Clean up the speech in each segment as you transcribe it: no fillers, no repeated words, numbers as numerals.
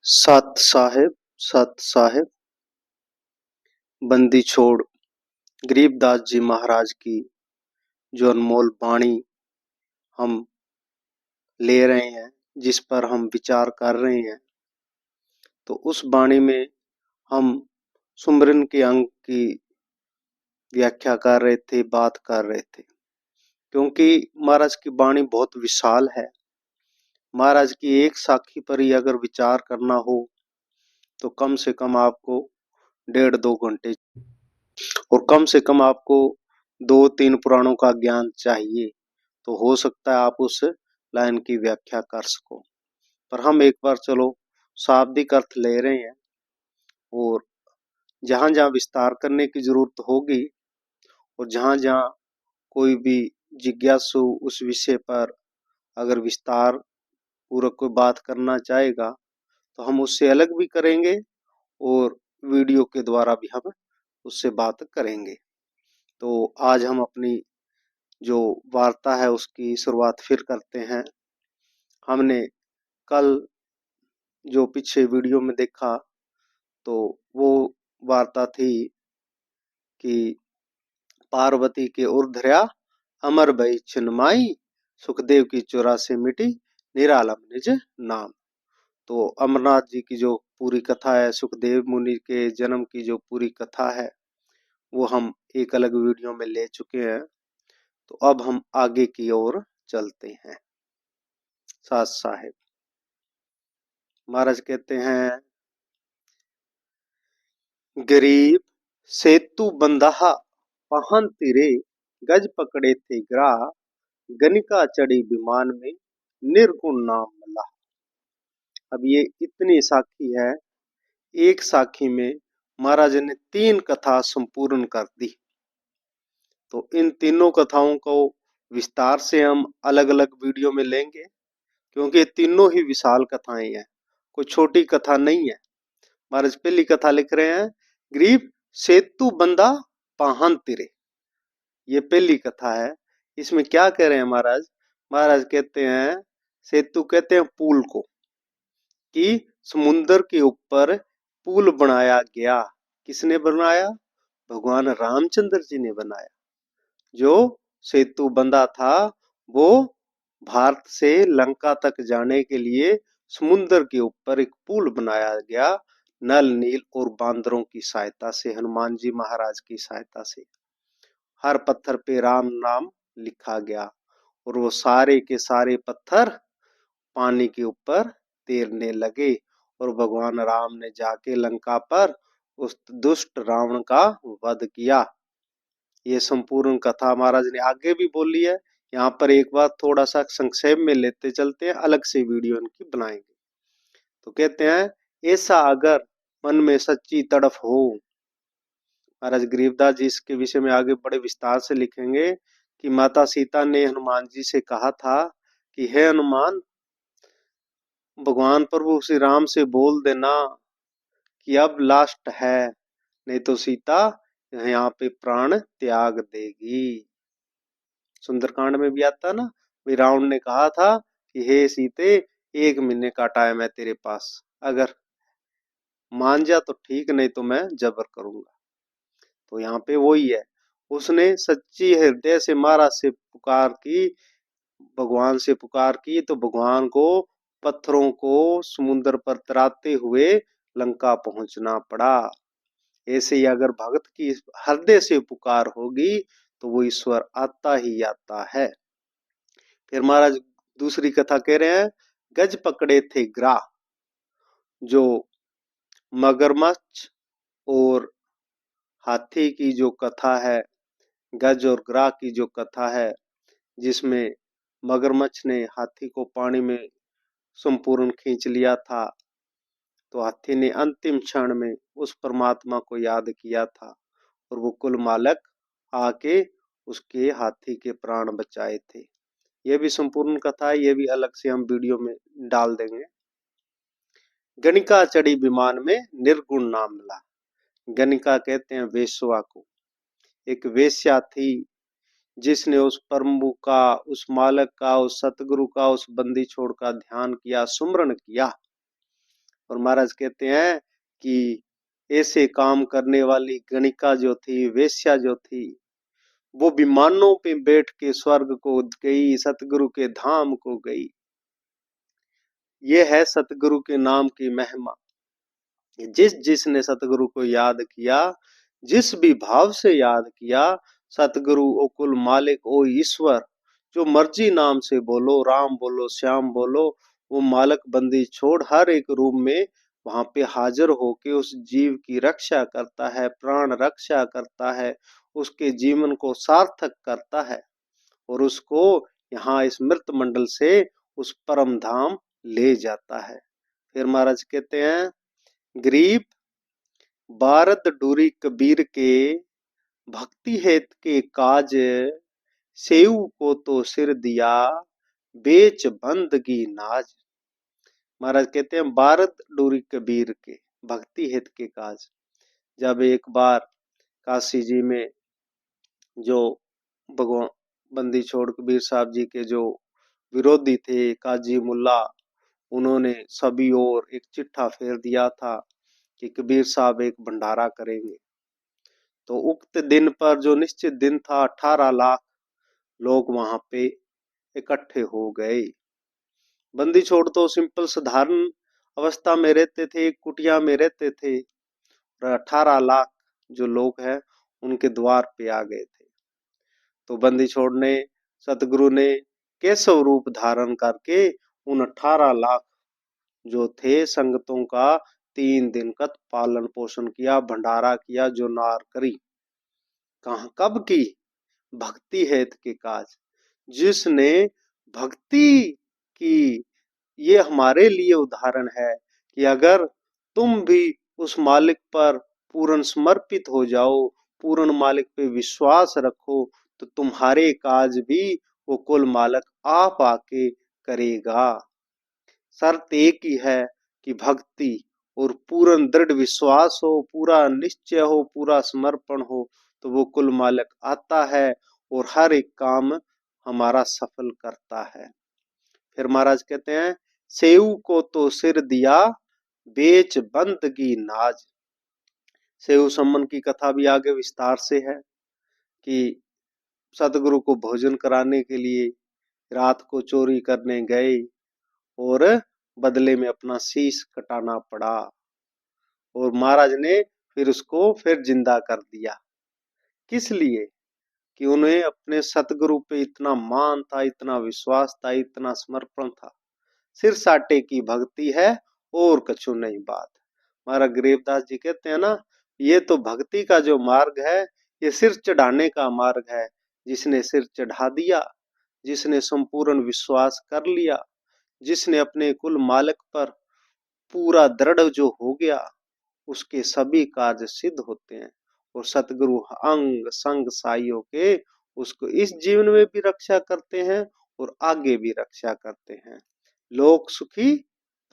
सत साहेब बंदी छोड़ गरीबदास जी महाराज की जो अनमोल वाणी हम ले रहे हैं, जिस पर हम विचार कर रहे हैं, तो उस वाणी में हम सुमरन के अंग की व्याख्या कर रहे थे, बात कर रहे थे। क्योंकि महाराज की वाणी बहुत विशाल है। महाराज की एक साखी पर ही अगर विचार करना हो तो कम से कम आपको 1.5-2 घंटे और कम से कम आपको 2-3 पुराणों का ज्ञान चाहिए, तो हो सकता है आप उस लाइन की व्याख्या कर सको। पर हम एक बार चलो शाब्दिक अर्थ ले रहे हैं, और जहां जहां विस्तार करने की जरूरत होगी और जहां जहां कोई भी जिज्ञासु उस विषय पर अगर विस्तार पूर्वक कोई बात करना चाहेगा तो हम उससे अलग भी करेंगे और वीडियो के द्वारा भी हम उससे बात करेंगे। तो आज हम अपनी जो वार्ता है उसकी शुरुआत फिर करते हैं। हमने कल जो पीछे वीडियो में देखा तो वो वार्ता थी कि पार्वती के उर्ध्या अमर भई छिन्माई, सुखदेव की 84 मिटी निरालम निज नाम। तो अमरनाथ जी की जो पूरी कथा है, सुखदेव मुनि के जन्म की जो पूरी कथा है, वो हम एक अलग वीडियो में ले चुके हैं। तो अब हम आगे की ओर चलते हैं। साथ साहेब महाराज कहते हैं, गरीब सेतु बंदहा पहन तिरे, गज पकड़े थे ग्राह, गनिका चढ़ी विमान में निर्गुण नाम मला। अब ये इतनी साखी है, एक साखी में महाराज ने 3 कथा संपूर्ण कर दी। तो इन तीनों कथाओं को विस्तार से हम अलग अलग वीडियो में लेंगे, क्योंकि ये तीनों ही विशाल कथाएं हैं, कोई छोटी कथा नहीं है। महाराज पहली कथा लिख रहे हैं, गरीब सेतु बंदा पाहन तिरे। ये पहली कथा है। इसमें क्या कह रहे हैं महाराज? महाराज कहते हैं, सेतु कहते हैं पुल को, कि समुद्र के ऊपर पुल बनाया गया। किसने बनाया? भगवान रामचंद्र जी ने बनाया। जो सेतु बंधा था वो भारत से लंका तक जाने के लिए समुद्र के ऊपर एक पुल बनाया गया, नल नील और बांदरों की सहायता से, हनुमान जी महाराज की सहायता से। हर पत्थर पे राम नाम लिखा गया और वो सारे के सारे पत्थर पानी के ऊपर तैरने लगे, और भगवान राम ने जाके लंका पर उस दुष्ट रावण का वध किया। ये संपूर्ण कथा महाराज ने आगे भी बोली है। यहाँ पर एक बार थोड़ा सा संक्षेप में लेते चलते हैं, अलग से वीडियो इनकी बनाएंगे। तो कहते हैं, ऐसा अगर मन में सच्ची तड़फ हो, महाराज गरीबदास जी इसके विषय में आगे बड़े विस्तार से लिखेंगे कि माता सीता ने हनुमान जी से कहा था कि हे हनुमान, भगवान प्रभु श्री राम से बोल देना कि अब लास्ट है, नहीं तो सीता यहाँ पे प्राण त्याग देगी। सुंदरकांड में भी आता ना, भाई रावण ने कहा था कि हे सीते, 1 महीने का टाइम है तेरे पास, अगर मान जा तो ठीक, नहीं तो मैं जबर करूंगा। तो यहाँ पे वही है, उसने सच्ची हृदय से महाराज से पुकार की, भगवान से पुकार की, तो भगवान को पत्थरों को समुद्र पर तराते हुए लंका पहुंचना पड़ा। ऐसे ही अगर भक्त की हृदय से पुकार होगी तो वो ईश्वर आता ही आता है। फिर महाराज दूसरी कथा कह रहे हैं, गज पकड़े थे ग्राह। जो मगरमच्छ और हाथी की जो कथा है, गज और ग्राह की जो कथा है, जिसमें मगरमच्छ ने हाथी को पानी में संपूर्ण खींच लिया था, तो हाथी ने अंतिम क्षण में उस परमात्मा को याद किया था और वो कुल मालक आके उसके हाथी के प्राण बचाए थे। ये भी संपूर्ण कथा है, ये भी अलग से हम वीडियो में डाल देंगे। गणिका चढ़ी विमान में निर्गुण नाम मिला। गणिका कहते हैं वेश्या को। एक वेश्या थी जिसने उस प्रभु का, उस मालक का, उस सतगुरु का, उस बंदी छोड़ का ध्यान किया, सुमरण किया। और महाराज कहते हैं कि ऐसे काम करने वाली गणिका जो थी, वेश्या जो थी, वो विमानों पे बैठ के स्वर्ग को गई, सतगुरु के धाम को गई। ये है सतगुरु के नाम की महिमा। जिसने सतगुरु को याद किया, जिस भी भाव से याद किया, सतगुरु ओ कुल मालिक ओ ईश्वर, जो मर्जी नाम से बोलो, राम बोलो, श्याम बोलो, वो मालक बंदी छोड़ हर एक रूप में वहां पे हाजिर होके उस जीव की रक्षा करता है, प्राण रक्षा करता है, उसके जीवन को सार्थक करता है और उसको यहाँ इस मृत मंडल से उस परम धाम ले जाता है। फिर महाराज कहते हैं, गरीब बारद डूरी कबीर के, भक्ति हेत के काज, सेऊ को तो सिर दिया, बेच बंदगी नाज। महाराज कहते हैं, बारद डूरी कबीर के, भक्ति हित के काज। जब एक बार काशी जी में जो भगवान बंदी छोड़ कबीर साहब जी के जो विरोधी थे, काजी मुल्ला, उन्होंने सभी ओर एक चिट्ठा फेर दिया था कि कबीर साहब एक भंडारा करेंगे। तो उक्त दिन पर जो निश्चित दिन था, 18 लाख लोग वहां पे इकट्ठे हो गए। बंदी छोड़ तो सिंपल साधारण अवस्था में रहते थे, एक कुटिया में रहते थे, और 18 लाख जो लोग हैं उनके द्वार पे आ गए थे। तो बंदी छोड़ ने, सतगुरु ने केशव रूप धारण करके उन 18 लाख जो थे संगतों का 3 दिन का पालन पोषण किया, भंडारा किया, जो नार करी। कहाँ कब की? भक्ति हेत के काज। जिसने भक्ति की, ये हमारे लिए उदाहरण है कि अगर तुम भी उस मालिक पर पूर्ण समर्पित हो जाओ, पूर्ण मालिक पे विश्वास रखो, तो तुम्हारे काज भी वो कुल मालिक आप आके करेगा। शर्त एक ही है कि भक्ति और पूर्ण दृढ़ विश्वास हो, पूरा निश्चय हो, पूरा समर्पण हो, तो वो कुल मालिक आता है और हर एक काम हमारा सफल करता है। फिर महाराज कहते हैं, सेऊ को तो सिर दिया, बेच बंदगी नाज। सेऊ सम्मन की कथा भी आगे विस्तार से है कि सतगुरु को भोजन कराने के लिए रात को चोरी करने गए और बदले में अपना शीश कटाना पड़ा, और महाराज ने फिर उसको फिर जिंदा कर दिया। किस लिए? कि उन्हें अपने सतगुरु पे इतना मान था, इतना विश्वास था, इतना समर्पण था। सिर साटे की भक्ति है और कछु नहीं बात। महाराज गरीबदास जी कहते हैं ना, ये तो भक्ति का जो मार्ग है, ये सिर चढ़ाने का मार्ग है। जिसने सिर चढ़ा दिया, जिसने संपूर्ण विश्वास कर लिया, जिसने अपने कुल मालिक पर पूरा दृढ़ जो हो गया, उसके सभी कार्य सिद्ध होते हैं। और सतगुरु अंग संग साइयों के उसको इस जीवन में भी रक्षा करते हैं और आगे भी रक्षा करते हैं। लोक सुखी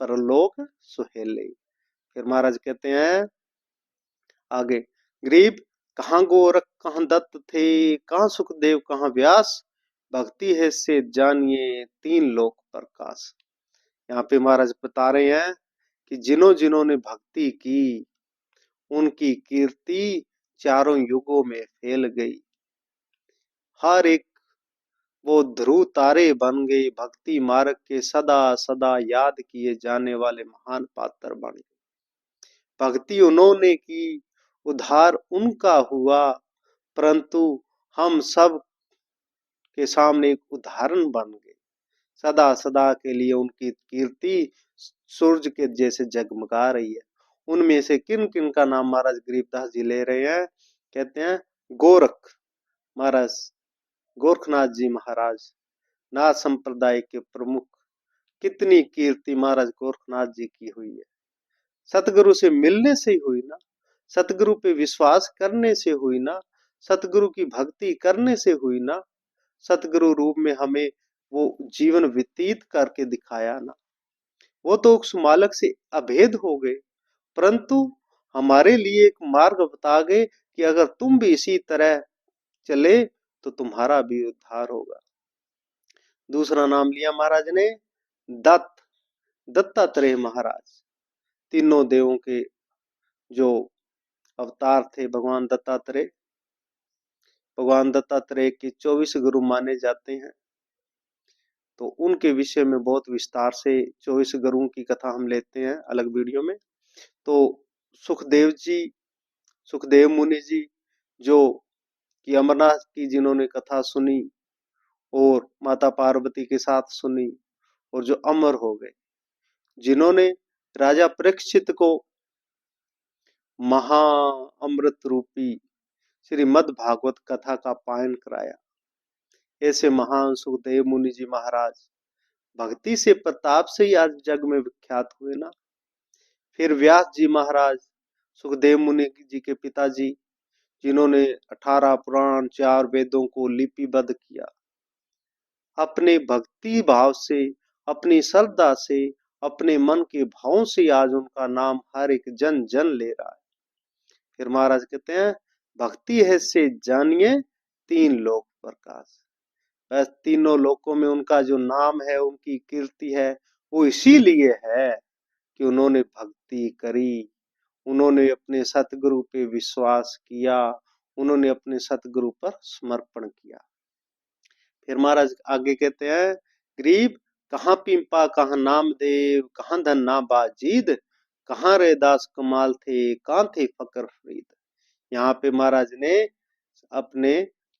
परलोक सुहेले। फिर महाराज कहते हैं आगे, गरीब कहाँ गोरख कहाँ दत्त थे, कहाँ सुखदेव कहाँ व्यास, भक्ति है से जानिए 3 लोक प्रकाश। यहाँ पे महाराज बता रहे हैं कि जिन्हों जिन्हों ने भक्ति की, उनकी कीर्ति चारों युगों में फैल गई। हर एक वो ध्रुव तारे बन गए, भक्ति मार्ग के सदा सदा याद किए जाने वाले महान पात्र बन गए। भक्ति उन्होंने की, उद्धार उनका हुआ, परंतु हम सब के सामने एक उदाहरण बन गए। सदा सदा के लिए उनकी कीर्ति सूरज के जैसे जगमगा रही है। उनमें से किन किन का नाम महाराज गरीबदास जी ले रहे हैं? कहते हैं, गोरख महाराज, गोरखनाथ जी महाराज, नाथ संप्रदाय के प्रमुख। कितनी कीर्ति महाराज गोरखनाथ जी की हुई है। सतगुरु से मिलने से ही हुई ना, सतगुरु पे विश्वास करने से हुई ना, सतगुरु की भक्ति करने से हुई ना, सतगुरु रूप में हमें वो जीवन व्यतीत करके दिखाया ना। वो तो उस मालक से अभेद हो गए, परंतु हमारे लिए एक मार्ग बता गए कि अगर तुम भी इसी तरह चले तो तुम्हारा भी उद्धार होगा। दूसरा नाम लिया महाराज ने, दत्त, दत्तात्रेय महाराज। तीनों देवों के जो अवतार थे भगवान दत्तात्रेय। भगवान दत्तात्रेय के 24 गुरु माने जाते हैं, तो उनके विषय में बहुत विस्तार से 24 गुरुओं की कथा हम लेते हैं अलग वीडियो में। तो सुखदेव जी, सुखदेव मुनि जी जो कि अमरनाथ की जिन्होंने कथा सुनी और माता पार्वती के साथ सुनी और जो अमर हो गए, जिन्होंने राजा परीक्षित को महा अमृत रूपी श्रीमद् भागवत कथा का पान कराया, ऐसे महान सुखदेव मुनि जी महाराज भक्ति से प्रताप से ही आज जग में विख्यात हुए ना। फिर व्यास जी महाराज, सुखदेव मुनि जी के पिताजी, जिन्होंने 18 पुराण 4 वेदों को लिपिबद्ध किया, अपने भक्ति भाव से, अपनी श्रद्धा से, अपने मन के भावों से आज उनका नाम हर एक जन जन ले रहा है। फिर महाराज कहते हैं भक्ति है से जानिए तीन लोक प्रकाश। बस तीनों लोकों में उनका जो नाम है, उनकी कीर्ति है, वो इसीलिए है कि उन्होंने भक्ति करी, उन्होंने अपने सतगुरु पे विश्वास किया, उन्होंने अपने सतगुरु पर समर्पण किया। फिर महाराज आगे कहते हैं गरीब कहाँ पिंपा कहाँ नामदेव, कहाँ धन्ना बाजीद, कहाँ रे दास कमाल थे, कहाँ थे फकर फरीद। यहाँ पे महाराज ने अपने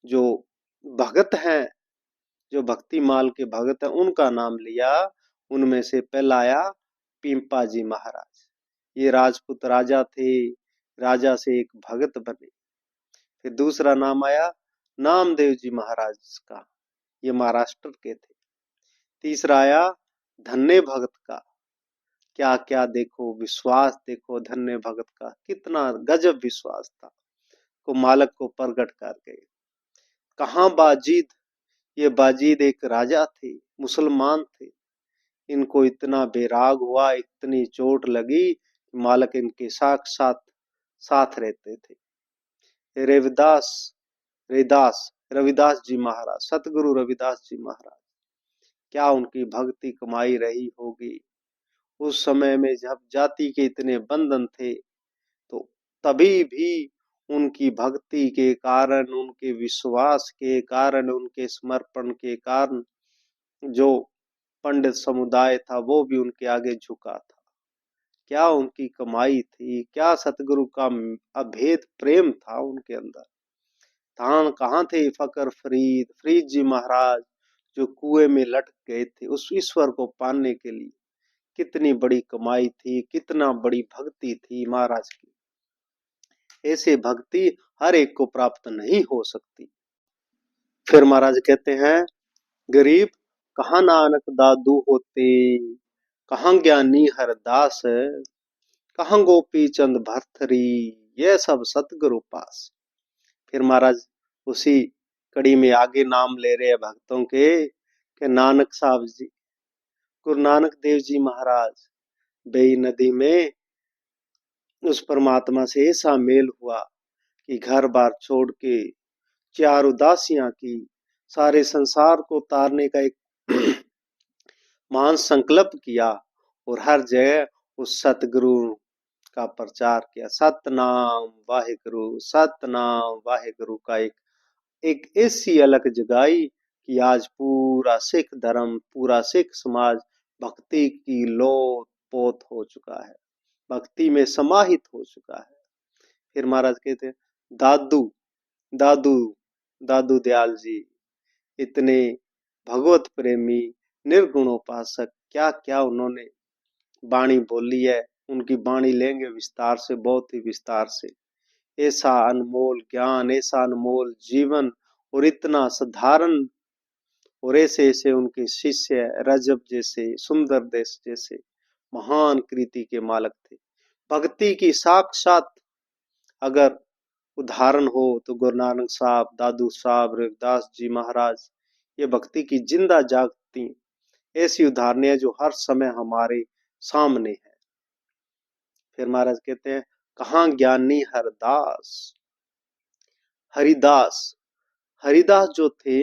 जो भगत हैं, जो भक्ति माल के भगत हैं, उनका नाम लिया। उनमें से पहला आया पिंपा जी महाराज। ये राजपूत राजा थे, राजा से एक भगत बने। फिर दूसरा नाम आया नामदेव जी महाराज का, ये महाराष्ट्र के थे। तीसरा आया धन्य भगत का। क्या क्या देखो विश्वास, देखो धन्य भगत का कितना गजब विश्वास था, को मालक को प्रकट कर गए। कहाँ बाजीद, ये बाजीद एक राजा थे, मुसलमान थे, इनको इतना बेराग हुआ, इतनी चोट लगी, मालक इनके साथ साथ रहते थे। रविदास, रविदास जी महाराज, सतगुरु रविदास जी महाराज, क्या उनकी भक्ति कमाई रही होगी। उस समय में जब जाति के इतने बंधन थे, तो तभी भी उनकी भक्ति के कारण, उनके विश्वास के कारण, उनके समर्पण के कारण जो पंडित समुदाय था वो भी उनके आगे झुका था। क्या उनकी कमाई थी, क्या सतगुरु का अभेद प्रेम था उनके अंदर। थान कहाँ थे फकर फरीद, फरीद जी महाराज जो कुएं में लटक गए थे, उस ईश्वर को पाने के लिए कितनी बड़ी कमाई थी, कितना बड़ी भक्ति थी महाराज की। ऐसे भक्ति हर एक को प्राप्त नहीं हो सकती। फिर महाराज कहते हैं गरीब कहाँ नानक दादू होते, कहाँ ज्ञानी हरदास, कहाँ गोपी चंद भरथरी, ये सब सतगुरु पास। फिर महाराज उसी कड़ी में आगे नाम ले रहे हैं भक्तों के नानक साहब जी, गुरु नानक देव जी महाराज बेई नदी में उस परमात्मा से ऐसा मेल हुआ कि घर बार छोड़ के, चार उदासियां की, सारे संसार को तारने का एक महान संकल्प किया और हर जगह उस सतगुरु का प्रचार किया। सतनाम वाहेगुरु, सतनाम वाहेगुरु का एक ऐसी अलग जगाई कि आज पूरा सिख धर्म, पूरा सिख समाज भक्ति की लोथ पोत हो चुका है, भक्ति में समाहित हो चुका है। फिर महाराज कहते हैं दादू दादू दादू दयाल जी इतने भगवत प्रेमी निर्गुणोपासक, क्या क्या उन्होंने वाणी बोली है। उनकी वाणी लेंगे विस्तार से, बहुत ही विस्तार से। ऐसा अनमोल ज्ञान, ऐसा अनमोल जीवन और इतना साधारण, और ऐसे ऐसे उनके शिष्य रजब जैसे, सुंदर देश जैसे महान कृति के मालक थे। भक्ति की साक्षात अगर उदाहरण हो तो गुरु नानक साहब, दादू साहब, रविदास जी महाराज, ये भक्ति की जिंदा जागती ऐसी उदाहरणें जो हर समय हमारे सामने है। फिर महाराज कहते हैं कहाँ ज्ञानी हरदास, हरिदास, हरिदास जो थे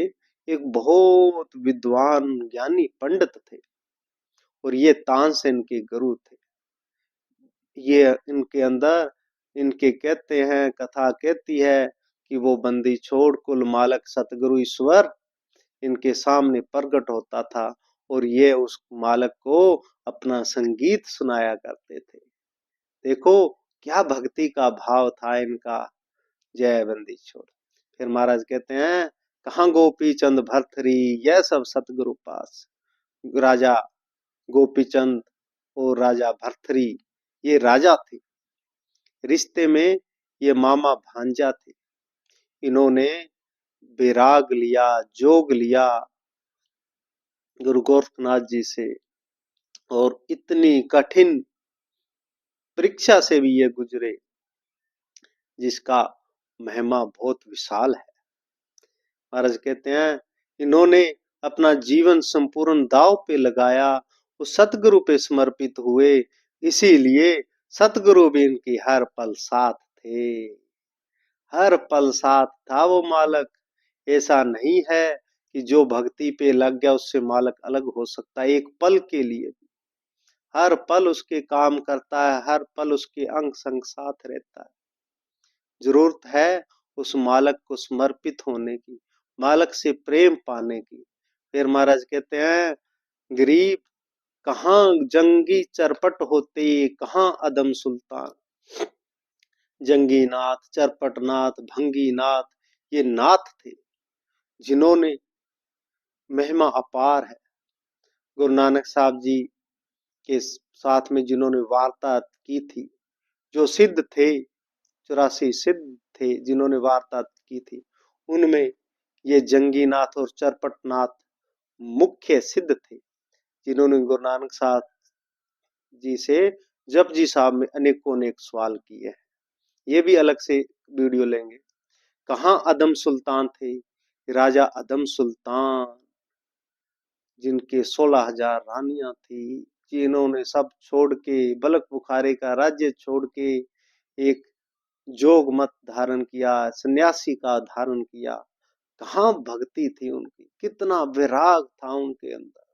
एक बहुत विद्वान ज्ञानी पंडित थे और ये तानसेन के गुरु थे। ये इनके अंदर, इनके कहते हैं, कथा कहती है कि वो बंदी छोड़ कुल मालक सतगुरु ईश्वर इनके सामने प्रकट होता था और ये उस मालक को अपना संगीत सुनाया करते थे। देखो क्या भक्ति का भाव था इनका। जय बंदी छोड़। फिर महाराज कहते हैं, कहाँ गोपी चंद भरथरी, यह सब सतगुरु पास। राजा गोपी चंद और राजा भरथरी ये राजा थे, रिश्ते में ये मामा भांजा थे। इन्होंने विराग लिया, जोग लिया गुरु गोरखनाथ जी से, और इतनी कठिन परीक्षा से भी ये गुजरे जिसका महिमा बहुत विशाल है। महाराज कहते हैं, इन्होंने अपना जीवन संपूर्ण दांव पे लगाया, वो सतगुरु पे समर्पित हुए, इसीलिए सतगुरु भी इनकी हर पल साथ थे। हर पल साथ था वो मालक। ऐसा नहीं है कि जो भक्ति पे लग गया उससे मालक अलग हो सकता है, एक पल के लिए भी। हर पल उसके काम करता है, हर पल उसके अंग संग साथ रहता है। जरूरत है उस मालक को समर्पित होने की, मालक से प्रेम पाने की। फिर महाराज कहते हैं, गरीब कहाँ जंगी चरपट होते, कहाँ अदम सुल्तान। जंगी नाथ, चरपट नाथ, भंगी नाथ, ये नाथ थे जिन्होंने महिमा अपार है। गुरु नानक साहब जी के साथ में जिन्होंने वार्ता की थी, जो सिद्ध थे, 84 सिद्ध थे जिन्होंने वार्ता की थी, उनमें ये जंगी नाथ और चरपट नाथ मुख्य सिद्ध थे, जिन्होंने गुरु नानक साहब जी से जपजी साहब में अनेकों अनेक सवाल किए हैं। ये भी अलग से वीडियो लेंगे। कहाँ अदम सुल्तान थे, राजा अदम सुल्तान जिनके 16,000 रानियां थी, जिन्होंने सब छोड़ के, बलक बुखारे का राज्य छोड़ के एक जोग मत धारण किया, सन्यासी का धारण किया। कहाँ भक्ति थी उनकी, कितना विराग था उनके अंदर।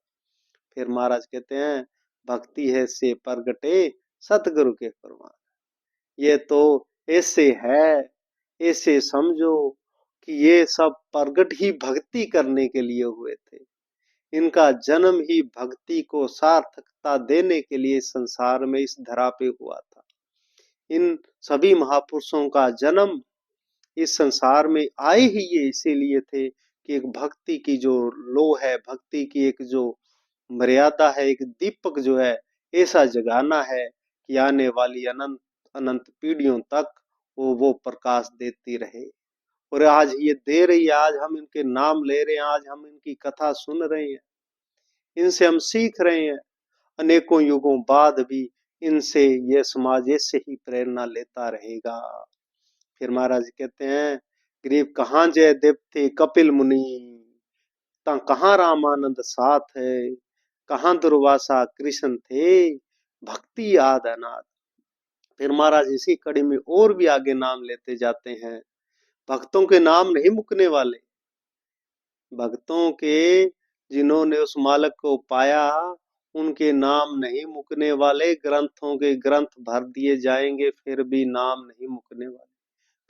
फिर महाराज कहते हैं, भक्ति है से प्रगटे सतगुरु के फरमान। ये तो ऐसे है, ऐसे समझो कि ये सब प्रगट ही भक्ति करने के लिए हुए थे। इनका जन्म ही भक्ति को सार्थकता देने के लिए संसार में इस धरा पे हुआ था। इन सभी महापुरुषों का जन्म इस संसार में आए ही ये इसीलिए थे कि एक भक्ति की जो लो है, भक्ति की एक जो मर्यादा है, एक दीपक जो है ऐसा जगाना है कि आने वाली अनंत अनंत पीढ़ियों तक वो प्रकाश देती रहे। और आज ये दे रही है, आज हम इनके नाम ले रहे हैं, आज हम इनकी कथा सुन रहे हैं, इनसे हम सीख रहे हैं। अनेकों युगों बाद भी इनसे यह समाज ऐसे ही प्रेरणा लेता रहेगा। फिर महाराज कहते हैं, गरीब कहाँ जयदेव थे कपिल मुनि, कहाँ रामानंद साथ है, कहाँ दुर्वासा कृष्ण थे, भक्ति आद अनाथ। फिर महाराज इसी कड़ी में और भी आगे नाम लेते जाते हैं। भक्तों के नाम नहीं मुकने वाले, भक्तों के जिन्होंने उस मालक को पाया उनके नाम नहीं मुकने वाले। ग्रंथों के ग्रंथ भर दिए जाएंगे फिर भी नाम नहीं मुकने वाले।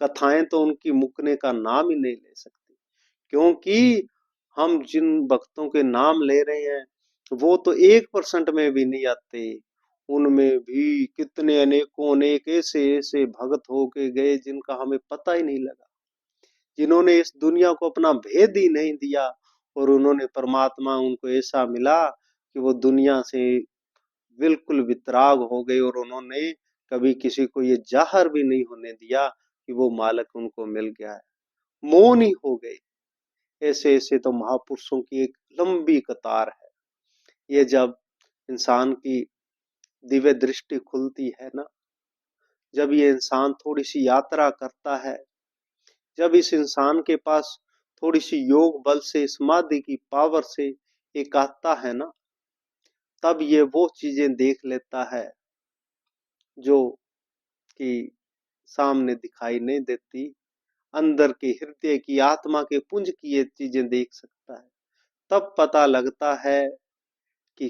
कथाएं तो उनकी मुकने का नाम ही नहीं ले सकती, क्योंकि हम जिन भक्तों के नाम ले रहे हैं वो तो 1% में भी नहीं आते। उनमें भी कितने अनेकों अनेक ऐसे ऐसे भक्त होके गए जिनका हमें पता ही नहीं लगा, जिन्होंने इस दुनिया को अपना भेद ही नहीं दिया, और उन्होंने परमात्मा उनको ऐसा मिला कि वो दुनिया से बिल्कुल वितराग हो गए, और उन्होंने कभी किसी को ये जाहिर भी नहीं होने दिया कि वो मालक उनको मिल गया है, मौन ही हो गए। ऐसे ऐसे तो महापुरुषों की एक लंबी कतार है। ये जब इंसान की दिव्य दृष्टि खुलती है ना, जब ये इंसान थोड़ी सी यात्रा करता है, जब इस इंसान के पास थोड़ी सी योग बल से, समाधि की पावर से एक आता है ना, तब ये वो चीजें देख लेता है जो कि सामने दिखाई नहीं देती। अंदर के हृदय की, आत्मा के पुंज की ये चीजें देख सकता है। तब पता लगता है कि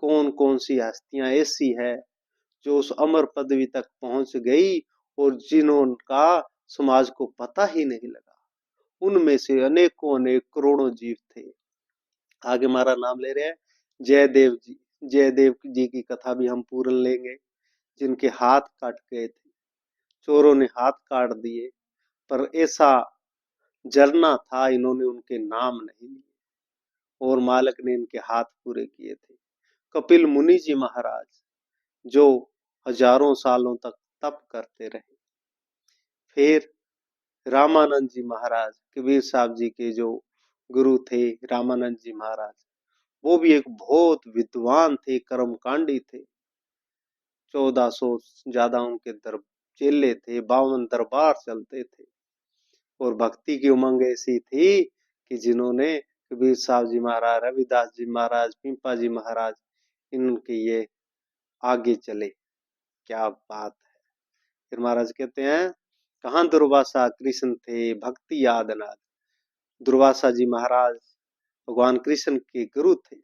कौन कौन सी हस्तियां ऐसी है जो उस अमर पदवी तक पहुंच गई और जिनका समाज को पता ही नहीं लगा। उनमें से अनेकों अनेक करोड़ों जीव थे। आगे हमारा नाम ले रहे हैं जयदेव जी। जयदेव जी की कथा भी हम पूर्ण लेंगे, जिनके हाथ काट गए थे, चोरों ने हाथ काट दिए, पर ऐसा जरना था, इन्होंने उनके नाम नहीं लिए और मालक ने इनके हाथ पूरे किए थे। कपिल मुनि जी महाराज, जो हजारों सालों तक तप करते रहे। फिर रामानंद जी महाराज, कबीर साहब जी के जो गुरु थे रामानंद जी महाराज, वो भी एक बहुत विद्वान थे, कर्मकांडी थे। 1400 ज्यादा उनके चेले थे, 52 दरबार चलते थे और भक्ति की उमंग ऐसी थी कि जिन्होंने कबीर साहब जी महाराज, रविदास जी महाराज, पिंपा जी महाराज, इनके ये आगे चले। क्या बात है। फिर महाराज कहते हैं, कहाँ दुर्वासा कृष्ण थे भक्ति याद अनाद। दुर्वासा जी महाराज भगवान कृष्ण के गुरु थे।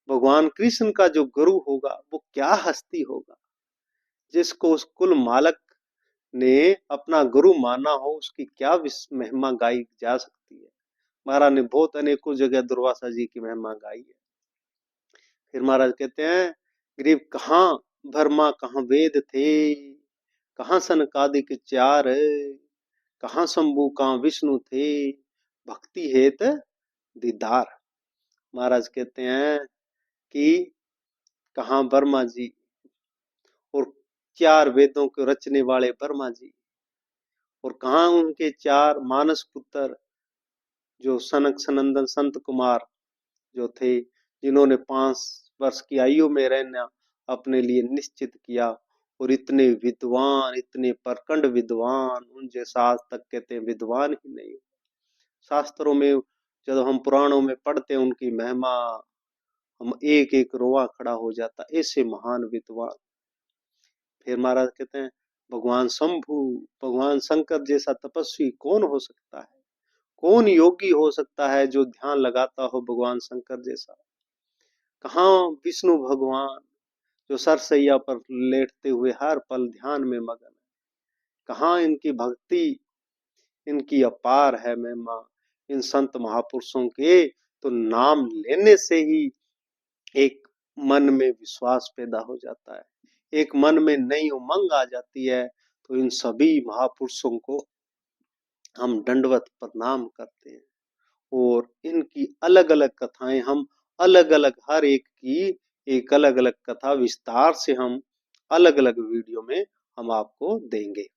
भगवान कृष्ण का जो गुरु होगा वो क्या हस्ती होगा, जिसको उस कुल मालक ने अपना गुरु माना हो, उसकी क्या महिमा गाई जा सकती है। महाराज ने बहुत अनेकों जगह दुर्वासा जी की महिमा गाई है। फिर महाराज कहते हैं, गरीब कहाँ भरमा कहाँ वेद थे, कहाँ सनकादिक चार, कहाँ शंभु कहाँ विष्णु थे, भक्ति हेत दीदार। महाराज कहते हैं कि कहाँ वर्मा जी और 4 वेदों को रचने वाले वर्मा जी, और कहाँ उनके 4 मानस पुत्र जो सनक सनंदन संत कुमार जो थे, जिन्होंने 5 वर्ष की आयु में रहना अपने लिए निश्चित किया। और इतने विद्वान, इतने प्रखंड विद्वान, उन जैसा आज तक कहते हैं विद्वान ही नहीं। शास्त्रों में जब हम पुराणों में पढ़ते हैं उनकी महिमा, हम एक एक रोआ खड़ा हो जाता, ऐसे महान विद्वान। फिर महाराज कहते हैं, भगवान शंभु, भगवान शंकर जैसा तपस्वी कौन हो सकता है, कौन योगी हो सकता है जो ध्यान लगाता हो भगवान शंकर जैसा। कहाँ विष्णु भगवान जो सरसैया पर लेटते हुए हर पल ध्यान में मगन है। कहाँ इनकी भक्ति, इनकी अपार है महिमा। इन संत महापुरुषों के तो नाम लेने से ही एक मन में विश्वास पैदा हो जाता है, एक मन में नई उमंग आ जाती है। तो इन सभी महापुरुषों को हम दंडवत प्रणाम करते हैं और इनकी अलग अलग कथाएं हम अलग अलग, हर एक की एक अलग अलग कथा विस्तार से हम अलग अलग वीडियो में हम आपको देंगे।